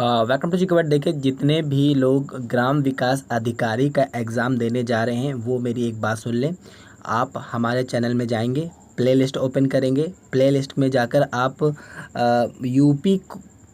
Welcome to ji cover. देखिए, जितने भी लोग ग्राम विकास अधिकारी का एग्ज़ाम देने जा रहे हैं वो मेरी एक बात सुन लें। आप हमारे चैनल में जाएंगे, प्लेलिस्ट ओपन करेंगे, प्लेलिस्ट में जाकर आप यूपी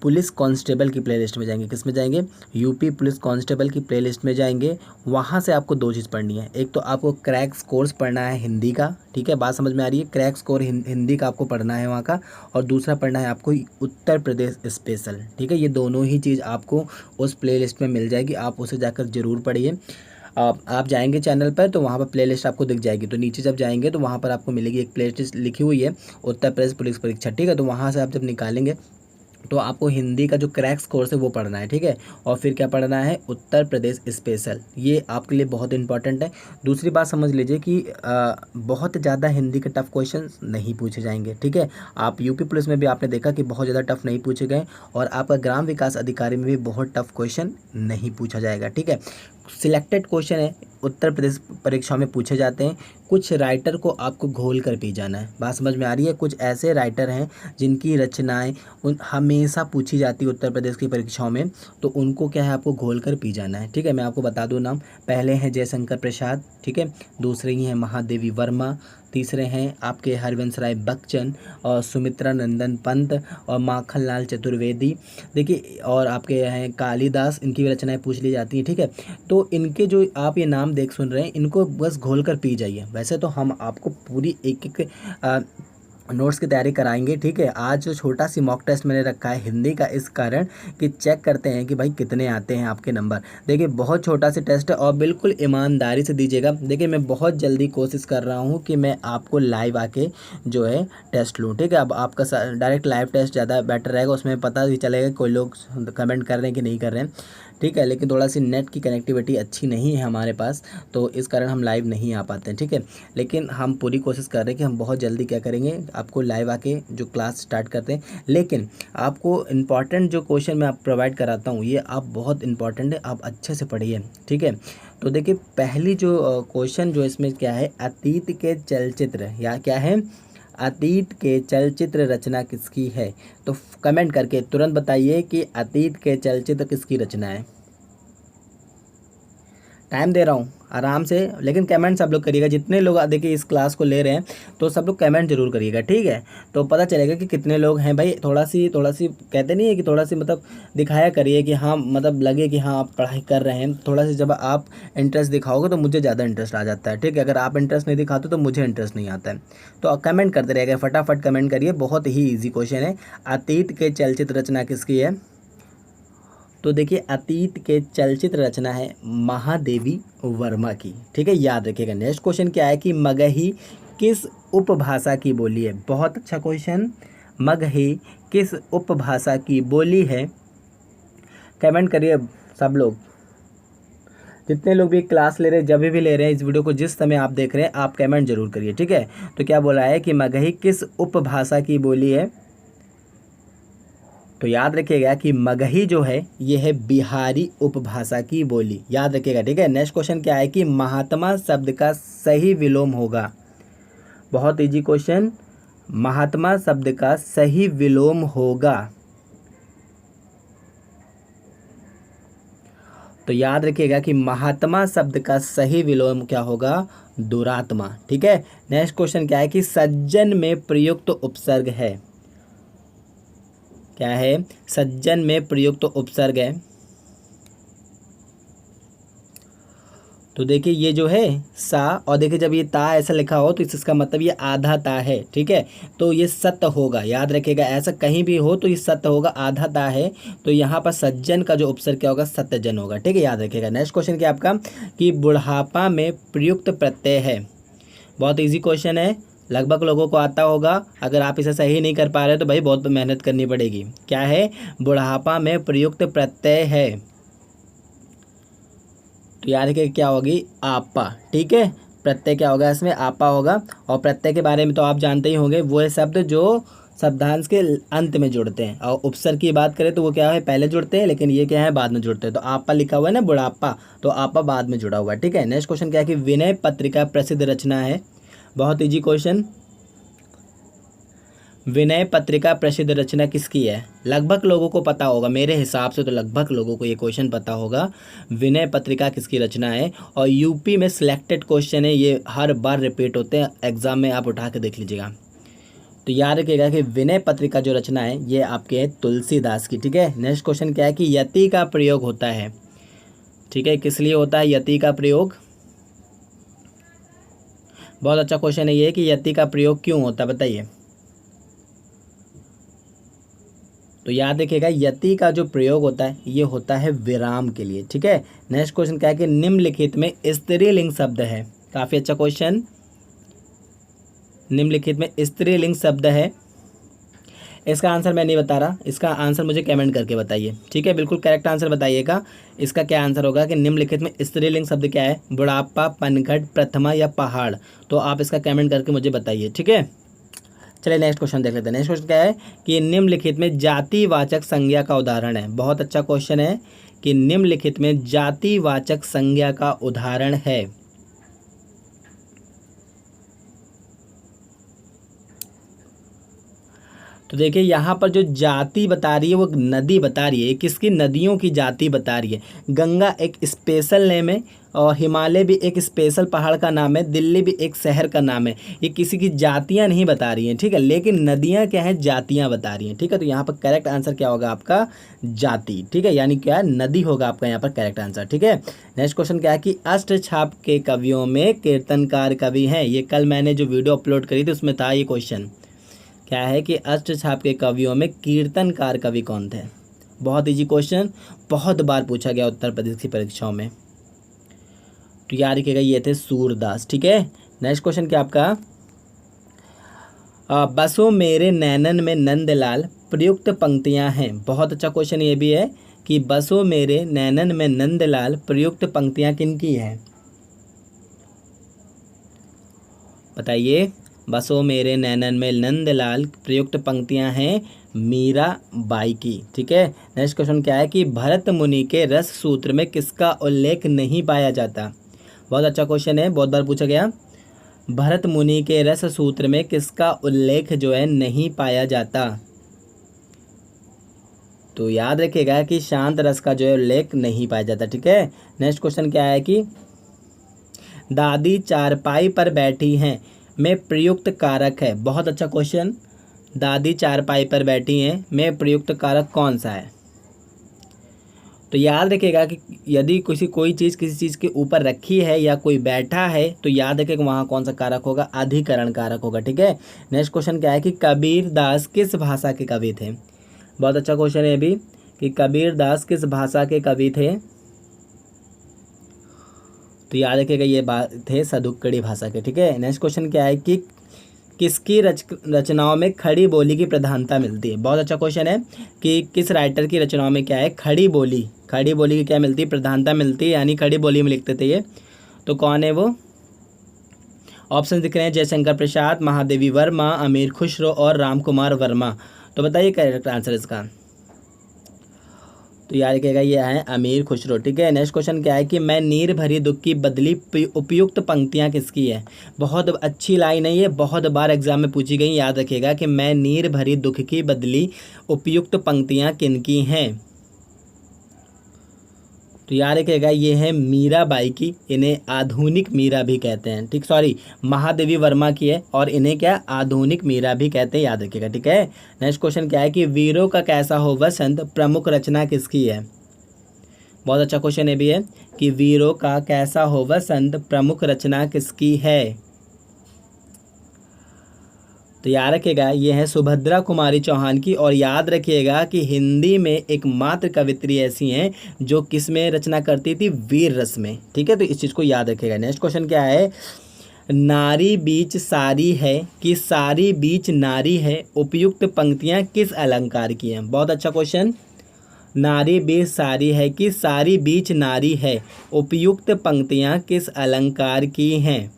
पुलिस कांस्टेबल की प्लेलिस्ट में जाएंगे। किस में जाएंगे? यूपी पुलिस कांस्टेबल की प्लेलिस्ट में जाएंगे। वहाँ से आपको दो चीज़ पढ़नी है। एक तो आपको क्रैक कोर्स पढ़ना है हिंदी का, ठीक है, बात समझ में आ रही है? क्रैक स्कोर हिंदी का आपको पढ़ना है वहाँ का। और दूसरा पढ़ना है आपको उत्तर प्रदेश स्पेशल, ठीक है। ये दोनों ही चीज़ आपको उस प्लेलिस्ट में मिल जाएगी, आप उसे जाकर ज़रूर पढ़िए। आप जाएंगे चैनल पर तो वहाँ पर प्लेलिस्ट आपको दिख जाएगी। तो नीचे जब जाएंगे तो वहाँ पर आपको मिलेगी एक प्लेलिस्ट लिखी हुई है उत्तर प्रदेश पुलिस परीक्षा, ठीक है। तो वहाँ से आप जब निकालेंगे तो आपको हिंदी का जो क्रैक्स कोर्स है वो पढ़ना है, ठीक है। और फिर क्या पढ़ना है? उत्तर प्रदेश स्पेशल। ये आपके लिए बहुत इंपॉर्टेंट है। दूसरी बात समझ लीजिए कि बहुत ज़्यादा हिंदी के टफ क्वेश्चन नहीं पूछे जाएंगे, ठीक है। आप यूपी पुलिस में भी आपने देखा कि बहुत ज़्यादा टफ नहीं पूछे गए, और आपका ग्राम विकास अधिकारी में भी बहुत टफ क्वेश्चन नहीं पूछा जाएगा, ठीक है। सिलेक्टेड क्वेश्चन है उत्तर प्रदेश परीक्षा में पूछे जाते हैं। कुछ राइटर को आपको घोल कर पी जाना है, बात समझ में आ रही है? कुछ ऐसे राइटर हैं जिनकी रचनाएं हमेशा पूछी जाती है उत्तर प्रदेश की परीक्षाओं में, तो उनको क्या है, आपको घोल कर पी जाना है, ठीक है। मैं आपको बता दूं नाम। पहले हैं जयशंकर प्रसाद, ठीक है। दूसरे ही हैं महादेवी वर्मा। तीसरे हैं आपके हरवंश राय बच्चन और सुमित्रा नंदन पंत और माखनलाल चतुर्वेदी। देखिए, और आपके हैं कालिदास, इनकी भी रचनाएं पूछ ली जाती हैं, ठीक है। तो इनके जो आप ये नाम देख सुन रहे हैं, इनको बस घोल कर पी जाइए। वैसे तो हम आपको पूरी एक एक नोट्स की तैयारी कराएंगे, ठीक है। आज जो छोटा सी मॉक टेस्ट मैंने रखा है हिंदी का, इस कारण कि चेक करते हैं कि भाई कितने आते हैं आपके नंबर। देखिए, बहुत छोटा सा टेस्ट है और बिल्कुल ईमानदारी से दीजिएगा। देखिए, मैं बहुत जल्दी कोशिश कर रहा हूँ कि मैं आपको लाइव आके जो है टेस्ट लूँ, ठीक है। अब आपका डायरेक्ट लाइव टेस्ट ज़्यादा बेटर रहेगा, उसमें पता भी चलेगा कोई लोग कमेंट कर रहे हैं कि नहीं कर रहे हैं, ठीक है। लेकिन थोड़ा सी नेट की कनेक्टिविटी अच्छी नहीं है हमारे पास, तो इस कारण हम लाइव नहीं आ पाते हैं, ठीक है। लेकिन हम पूरी कोशिश कर रहे हैं कि हम बहुत जल्दी क्या करेंगे, आपको लाइव आके जो क्लास स्टार्ट करते हैं। लेकिन आपको इम्पॉर्टेंट जो क्वेश्चन मैं आप प्रोवाइड कराता हूँ, ये आप बहुत इंपॉर्टेंट है, आप अच्छे से पढ़िए, ठीक है। तो देखिए, पहली जो क्वेश्चन जो इसमें क्या है, अतीत के चलचित्र, या क्या है, अतीत के चलचित्र रचना किसकी है? तो कमेंट करके तुरंत बताइए कि अतीत के चलचित्र किसकी रचना है। टाइम दे रहा हूँ आराम से, लेकिन कमेंट सब लोग करिएगा। जितने लोग देखिए इस क्लास को ले रहे हैं तो सब लोग कमेंट जरूर करिएगा, ठीक है। तो पता चलेगा कि कितने लोग हैं भाई। थोड़ा सी कहते नहीं है कि थोड़ा सी मतलब दिखाया करिए कि हाँ, मतलब लगे कि हाँ आप पढ़ाई कर रहे हैं। थोड़ा सा जब आप इंटरेस्ट दिखाओगे तो मुझे ज़्यादा इंटरेस्ट आ जाता है, ठीक है। अगर आप इंटरेस्ट नहीं दिखाते तो मुझे इंटरेस्ट नहीं आता है। तो कमेंट करते रहेगा, फटाफट कमेंट करिए। बहुत ही ईजी क्वेश्चन है, अतीत के चलचित्र रचना किसकी है? तो देखिए, अतीत के चलचित्र रचना है महादेवी वर्मा की, ठीक है, याद रखिएगा। नेक्स्ट क्वेश्चन क्या है कि मगही किस उपभाषा की बोली है? बहुत अच्छा क्वेश्चन। मगही किस उपभाषा की बोली है? कमेंट करिए सब लोग। जितने लोग भी क्लास ले रहे हैं, जब भी ले रहे हैं, इस वीडियो को जिस समय आप देख रहे हैं, आप कमेंट जरूर करिए, ठीक है। तो क्या बोला है कि मगही किस उपभाषा की बोली है? तो याद रखिएगा कि मगही जो है ये है बिहारी उपभाषा की बोली, याद रखिएगा, ठीक है। नेक्स्ट क्वेश्चन क्या है कि महात्मा शब्द का सही विलोम होगा? बहुत इजी क्वेश्चन। महात्मा शब्द का सही विलोम होगा, तो याद रखिएगा कि महात्मा शब्द का सही विलोम क्या होगा? दुरात्मा, ठीक है। नेक्स्ट क्वेश्चन क्या है कि सज्जन में प्रयुक्त उपसर्ग है? क्या है? सज्जन में प्रयुक्त उपसर्ग है। तो देखिए, ये जो है सा, और देखिए जब ये ता ऐसा लिखा हो तो इसका मतलब ये आधा ता है, ठीक है। तो ये सत्य होगा, याद रखिएगा। ऐसा कहीं भी हो तो ये सत्य होगा, आधा ता है। तो यहाँ पर सज्जन का जो उपसर्ग क्या होगा? सत्यजन होगा, ठीक है, याद रखिएगा। नेक्स्ट क्वेश्चन क्या आपका कि बुढ़ापा में प्रयुक्त प्रत्यय है? बहुत ईजी क्वेश्चन है, लगभग लोगों को आता होगा। अगर आप इसे सही नहीं कर पा रहे तो भाई बहुत मेहनत करनी पड़ेगी। क्या है? बुढ़ापा में प्रयुक्त प्रत्यय है, तो याद रखिए क्या होगी? आपा, ठीक है। प्रत्यय क्या होगा इसमें? आपा होगा। और प्रत्यय के बारे में तो आप जानते ही होंगे, वो है शब्द जो शब्दांश के अंत में जुड़ते हैं। और उपसर्ग की बात करें तो वो क्या है? पहले जुड़ते हैं, लेकिन ये क्या है? बाद में जुड़ते हैं। तो आपा लिखा हुआ है ना, बुढ़ापा, तो आपा बाद में जुड़ा हुआ है, ठीक है। नेक्स्ट क्वेश्चन क्या है कि विनय पत्रिका प्रसिद्ध रचना है? बहुत ईजी क्वेश्चन। विनय पत्रिका प्रसिद्ध रचना किसकी है? लगभग लोगों को पता होगा, मेरे हिसाब से तो लगभग लोगों को ये क्वेश्चन पता होगा, विनय पत्रिका किसकी रचना है। और यूपी में सिलेक्टेड क्वेश्चन है, ये हर बार रिपीट होते हैं एग्जाम में, आप उठा के देख लीजिएगा। तो याद रखिएगा कि विनय पत्रिका जो रचना है ये आपके है तुलसीदास की। ठीक है, नेक्स्ट क्वेश्चन क्या है कि यति का प्रयोग होता है। ठीक है, किस लिए होता है यति का प्रयोग? बहुत अच्छा क्वेश्चन है ये कि यति का प्रयोग क्यों होता है, बताइए। तो याद रखिएगा यति का जो प्रयोग होता है ये होता है विराम के लिए। ठीक है, नेक्स्ट क्वेश्चन क्या है कि निम्नलिखित में स्त्रीलिंग शब्द है। काफी अच्छा क्वेश्चन, निम्नलिखित में स्त्रीलिंग शब्द है। इसका आंसर मैं नहीं बता रहा, इसका आंसर मुझे कमेंट करके बताइए। ठीक है, बिल्कुल करेक्ट आंसर बताइएगा। इसका क्या आंसर होगा कि निम्नलिखित में स्त्रीलिंग शब्द क्या है? बुढ़ापा, पनघट, प्रथमा या पहाड़। तो आप इसका कमेंट करके मुझे बताइए। ठीक है, चलिए नेक्स्ट क्वेश्चन देख लेते हैं। नेक्स्ट क्वेश्चन क्या है कि निम्नलिखित में जातिवाचक संज्ञा का उदाहरण है। बहुत अच्छा क्वेश्चन है कि निम्नलिखित में जातिवाचक संज्ञा का उदाहरण है। तो देखिए यहाँ पर जो जाति बता रही है वो नदी बता रही है, किसकी? नदियों की जाति बता रही है। गंगा एक स्पेशल नेम है, और हिमालय भी एक स्पेशल पहाड़ का नाम है, दिल्ली भी एक शहर का नाम है। ये किसी की जातियाँ नहीं बता रही हैं, ठीक है, लेकिन नदियाँ क्या हैं? जातियाँ बता रही हैं। ठीक है, तो यहाँ पर करेक्ट आंसर क्या होगा आपका? जाति। ठीक है, यानी क्या? नदी होगा आपका यहाँ पर करेक्ट आंसर। ठीक है, नेक्स्ट क्वेश्चन क्या है कि अष्टछाप के कवियों में कीर्तनकार कवि हैं। ये कल मैंने जो वीडियो अपलोड करी थी उसमें था ये क्वेश्चन। क्या है कि अष्टछाप के कवियों में कीर्तनकार कवि कौन थे? बहुत इजी क्वेश्चन, बहुत बार पूछा गया उत्तर प्रदेश की परीक्षाओं में। तो याद रखिएगा ये थे सूरदास। ठीक है, नेक्स्ट क्वेश्चन क्या आपका? बसो मेरे नैनन में नंदलाल प्रयुक्त पंक्तियां हैं। बहुत अच्छा क्वेश्चन ये भी है कि बसो मेरे नैनन में नंदलाल प्रयुक्त पंक्तियां किनकी हैं? बताइए। बसो मेरे नैनन में नंदलाल प्रयुक्त पंक्तियां हैं मीरा बाई की। ठीक है, नेक्स्ट क्वेश्चन क्या है कि भरत मुनि के रस सूत्र में किसका उल्लेख नहीं पाया जाता? बहुत अच्छा क्वेश्चन है, बहुत बार पूछा गया। भरत मुनि के रस सूत्र में किसका उल्लेख जो है नहीं पाया जाता? तो याद रखिएगा कि शांत रस का जो है उल्लेख नहीं पाया जाता। ठीक है, नेक्स्ट क्वेश्चन क्या है कि दादी चारपाई पर बैठी हैं में प्रयुक्त कारक है। बहुत अच्छा क्वेश्चन, दादी चारपाई पर बैठी हैं में प्रयुक्त कारक कौन सा है? तो याद रखिएगा कि यदि कोई चीज़ किसी चीज़ के ऊपर रखी है या कोई बैठा है तो याद रखिएगा वहाँ कौन सा कारक होगा? अधिकरण कारक होगा। ठीक है, नेक्स्ट क्वेश्चन क्या है कि कबीर दास किस भाषा के कवि थे? बहुत अच्छा क्वेश्चन है भी कि कबीर दास किस भाषा के कवि थे? तो याद रखिएगा ये बात थे सदुक्कड़ी भाषा के। ठीक है, नेक्स्ट क्वेश्चन क्या है कि किसकी रचनाओं में खड़ी बोली की प्रधानता मिलती है? बहुत अच्छा क्वेश्चन है कि किस राइटर की रचनाओं में क्या है? खड़ी बोली की क्या मिलती है? प्रधानता मिलती है, यानी खड़ी बोली में लिखते थे ये। तो कौन है वो? ऑप्शन दिख रहे हैं, जयशंकर प्रसाद, महादेवी वर्मा, अमीर खुसरो और राम कुमार वर्मा। तो बताइए करेक्ट आंसर इसका। तो याद रखिएगा ये है अमीर खुसरो। ठीक है, नेक्स्ट क्वेश्चन क्या है कि मैं नीर भरी दुख की बदली उपयुक्त पंक्तियां किसकी है? बहुत अच्छी लाइन है ये, बहुत बार एग्जाम में पूछी गई। याद रखिएगा कि मैं नीर भरी दुख की बदली उपयुक्त पंक्तियां किनकी हैं? तो याद रखिएगा ये है मीराबाई की, इन्हें आधुनिक मीरा भी कहते हैं। ठीक, सॉरी, महादेवी वर्मा की है और इन्हें क्या? आधुनिक मीरा भी कहते हैं, याद रखिएगा। ठीक है, नेक्स्ट क्वेश्चन क्या है कि वीरों का कैसा हो वसंत प्रमुख रचना किसकी है? बहुत अच्छा क्वेश्चन ये भी है कि वीरों का कैसा हो वसंत प्रमुख रचना किसकी है? तो याद रखिएगा ये है सुभद्रा कुमारी चौहान की। और याद रखिएगा कि हिंदी में एकमात्र कवित्री ऐसी हैं जो किस में रचना करती थी? वीर रस में। ठीक है, तो इस चीज़ को याद रखिएगा। नेक्स्ट क्वेश्चन क्या है? नारी बीच सारी है कि सारी बीच नारी है, उपयुक्त पंक्तियां किस अलंकार की हैं? बहुत अच्छा क्वेश्चन, नारी बीच सारी है कि सारी बीच नारी है, उपयुक्त पंक्तियां किस अलंकार की हैं?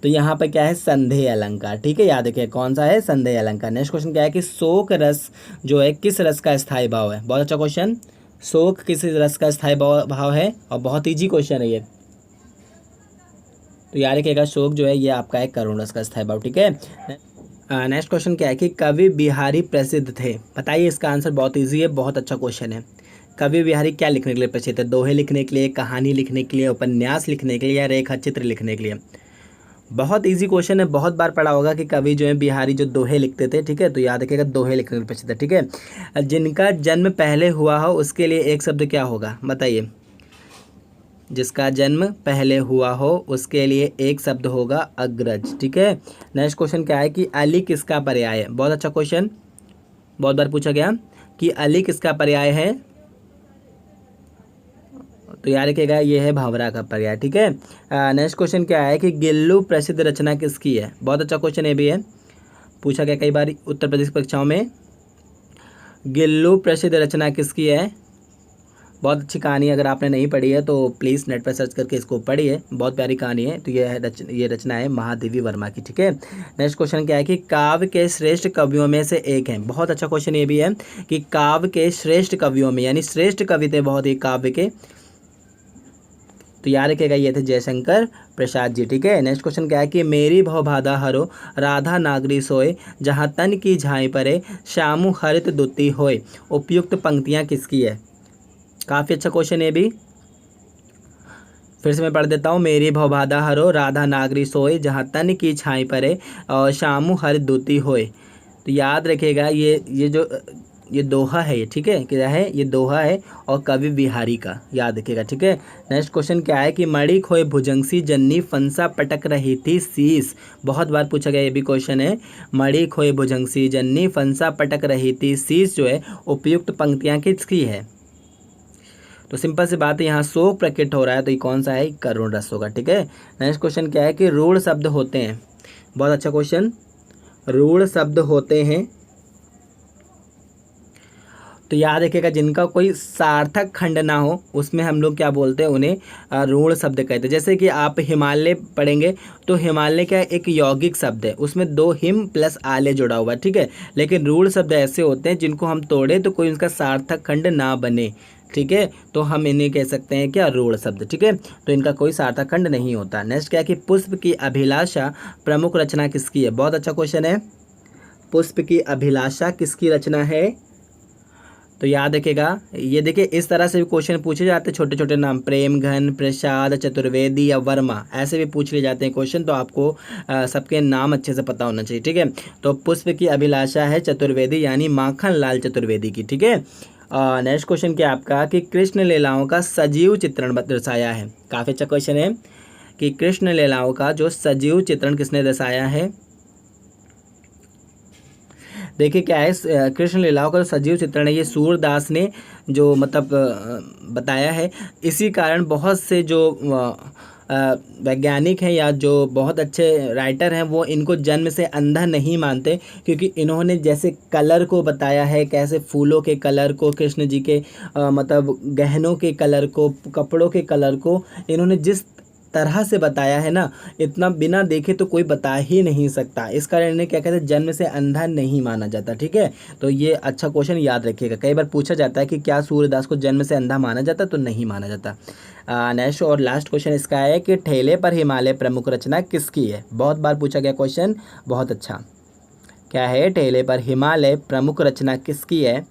तो यहाँ पर क्या है? संदेह अलंकार। ठीक है, याद रखिए कौन सा है? संदेह अलंकार। नेक्स्ट क्वेश्चन क्या है कि शोक रस जो है किस रस का स्थायी भाव है? बहुत अच्छा क्वेश्चन, शोक किस रस का स्थायी भाव है? और बहुत इजी क्वेश्चन है ये। तो याद रखिएगा शोक जो है ये आपका है करुण रस का स्थायी भाव। ठीक है। नेक्स्ट क्वेश्चन क्या है कि कवि बिहारी प्रसिद्ध थे। बताइए इसका आंसर। बहुत इजी है, बहुत अच्छा क्वेश्चन है। कवि बिहारी क्या लिखने के लिए प्रसिद्ध है? दोहे लिखने के लिए, कहानी लिखने के लिए, उपन्यास लिखने के लिए, या रेखा चित्र लिखने के लिए? बहुत इजी क्वेश्चन है, बहुत बार पढ़ा होगा कि कवि जो है बिहारी जो दोहे लिखते थे। ठीक है, तो याद रखिएगा दोहे लिखने के लिए प्रसिद्ध है। ठीक है। जिनका जन्म पहले हुआ हो उसके लिए एक शब्द क्या होगा? बताइए। जिसका जन्म पहले हुआ हो उसके लिए एक शब्द होगा अग्रज। ठीक है। नेक्स्ट क्वेश्चन क्या है कि अली किसका पर्याय है? बहुत अच्छा क्वेश्चन, बहुत बार पूछा गया कि अली किसका पर्याय है। तो याद रखिएगा ये है भावरा का पर्याय। ठीक है। नेक्स्ट क्वेश्चन क्या है कि गिल्लू प्रसिद्ध रचना किसकी है? बहुत अच्छा क्वेश्चन ये भी है, पूछा गया कई बार उत्तर प्रदेश परीक्षाओं में। गिल्लू प्रसिद्ध रचना किसकी है? बहुत अच्छी कहानी है, अगर आपने नहीं पढ़ी है तो प्लीज़ नेट पर सर्च करके इसको पढ़िए, बहुत प्यारी कहानी है। तो ये रचना है महादेवी वर्मा की। ठीक है। नेक्स्ट क्वेश्चन क्या है कि काव्य के श्रेष्ठ कवियों में से एक है। बहुत अच्छा क्वेश्चन ये भी है कि काव्य के श्रेष्ठ कवियों में, यानी श्रेष्ठ कवि थे बहुत ही काव्य के। तो याद रखिएगा ये थे जयशंकर प्रसाद जी। ठीक है। नेक्स्ट क्वेश्चन क्या है कि मेरी भवबाधा हरो राधा नागरी सोए, जहाँ तन की झाई परे श्यामु हरित दुती होए। उपयुक्त पंक्तियाँ किसकी है? काफ़ी अच्छा क्वेश्चन है भी, फिर से मैं पढ़ देता हूँ। मेरी भवबाधा हरो राधा नागरी सोए, जहाँ तन की छाई परे और श्यामु हरित दुती होए। तो याद रखिएगा ये दोहा है, ये ठीक है, क्या है ये दोहा है और कवि बिहारी का, याद रखिएगा। ठीक है। नेक्स्ट क्वेश्चन क्या है कि मणि खोए भुजंगसी जन्नी फंसा पटक रही थी शीस। बहुत बार पूछा गया ये भी क्वेश्चन है। मणि खोए भुजंगसी जन्नी फंसा पटक रही थी शीस जो है उपयुक्त पंक्तियाँ किसकी है? तो सिंपल सी बात है, यहाँ शोक प्रकट हो रहा है तो ये कौन सा है? करुण रस होगा। ठीक है। नेक्स्ट क्वेश्चन क्या है कि रूढ़ शब्द होते हैं। बहुत अच्छा क्वेश्चन। रूढ़ शब्द होते हैं तो याद रखिएगा जिनका कोई सार्थक खंड ना हो उसमें हम लोग क्या बोलते हैं? उन्हें रूढ़ शब्द कहते हैं। जैसे कि आप हिमालय पढ़ेंगे तो हिमालय क्या एक यौगिक शब्द है, उसमें दो हिम प्लस आले जुड़ा हुआ है। ठीक है। लेकिन रूढ़ शब्द ऐसे होते हैं जिनको हम तोड़े तो कोई उनका सार्थक खंड ना बने। ठीक है, तो हम इन्हें कह सकते हैं क्या? रूढ़ शब्द। ठीक है, तो इनका कोई सार्थक खंड नहीं होता। नेक्स्ट क्या है कि पुष्प की अभिलाषा प्रमुख रचना किसकी है? बहुत अच्छा क्वेश्चन है। पुष्प की अभिलाषा किसकी रचना है? तो याद रखिएगा ये देखिए इस तरह से भी क्वेश्चन पूछे जाते हैं, छोटे छोटे नाम, प्रेम घन, प्रसाद, चतुर्वेदी या वर्मा, ऐसे भी पूछ लिए जाते हैं क्वेश्चन। तो आपको सबके नाम अच्छे से पता होना चाहिए। ठीक है। तो पुष्प की अभिलाषा है चतुर्वेदी, यानी माखन लाल चतुर्वेदी की। ठीक है। नेक्स्ट क्वेश्चन क्या आपका कि कृष्ण लीलाओं का सजीव चित्रण दर्शाया है। काफ़ी अच्छा क्वेश्चन है कि कृष्ण लीलाओं का जो सजीव चित्रण किसने दर्शाया है? देखिए क्या है, कृष्ण लीलाओं का जो सजीव चित्रण है ये सूरदास ने जो मतलब बताया है। इसी कारण बहुत से जो वैज्ञानिक हैं या जो बहुत अच्छे राइटर हैं वो इनको जन्म से अंधा नहीं मानते, क्योंकि इन्होंने जैसे कलर को बताया है, कैसे फूलों के कलर को, कृष्ण जी के मतलब गहनों के कलर को, कपड़ों के कलर को इन्होंने जिस तरह से बताया है ना, इतना बिना देखे तो कोई बता ही नहीं सकता। इस कारण इन्हें क्या कहते हैं? जन्म से अंधा नहीं माना जाता। ठीक है, तो ये अच्छा क्वेश्चन याद रखिएगा। कई बार पूछा जाता है कि क्या सूर्यदास को जन्म से अंधा माना जाता? तो नहीं माना जाता। नेक्स्ट और लास्ट क्वेश्चन इसका है कि ठेले पर हिमालय प्रमुख रचना किसकी है? बहुत बार पूछा गया क्वेश्चन, बहुत अच्छा। क्या है? ठेले पर हिमालय प्रमुख रचना किसकी है?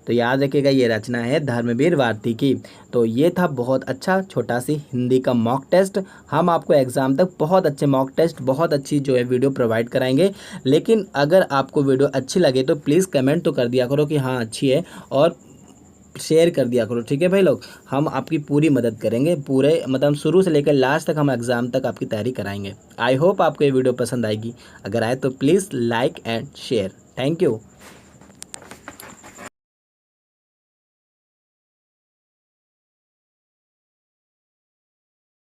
तो याद रखिएगा ये रचना है धर्मवीर भारती की। तो ये था बहुत अच्छा छोटा सी हिंदी का मॉक टेस्ट। हम आपको एग्ज़ाम तक बहुत अच्छे मॉक टेस्ट, बहुत अच्छी जो है वीडियो प्रोवाइड कराएंगे। लेकिन अगर आपको वीडियो अच्छी लगे तो प्लीज़ कमेंट तो कर दिया करो कि हाँ अच्छी है, और शेयर कर दिया करो। ठीक है भाई लोग, हम आपकी पूरी मदद करेंगे, पूरे मतलब शुरू से लेकर लास्ट तक हम एग्ज़ाम तक आपकी तैयारी कराएंगे। आई होप आपको ये वीडियो पसंद आएगी। अगर आए तो please like and share. Thank you.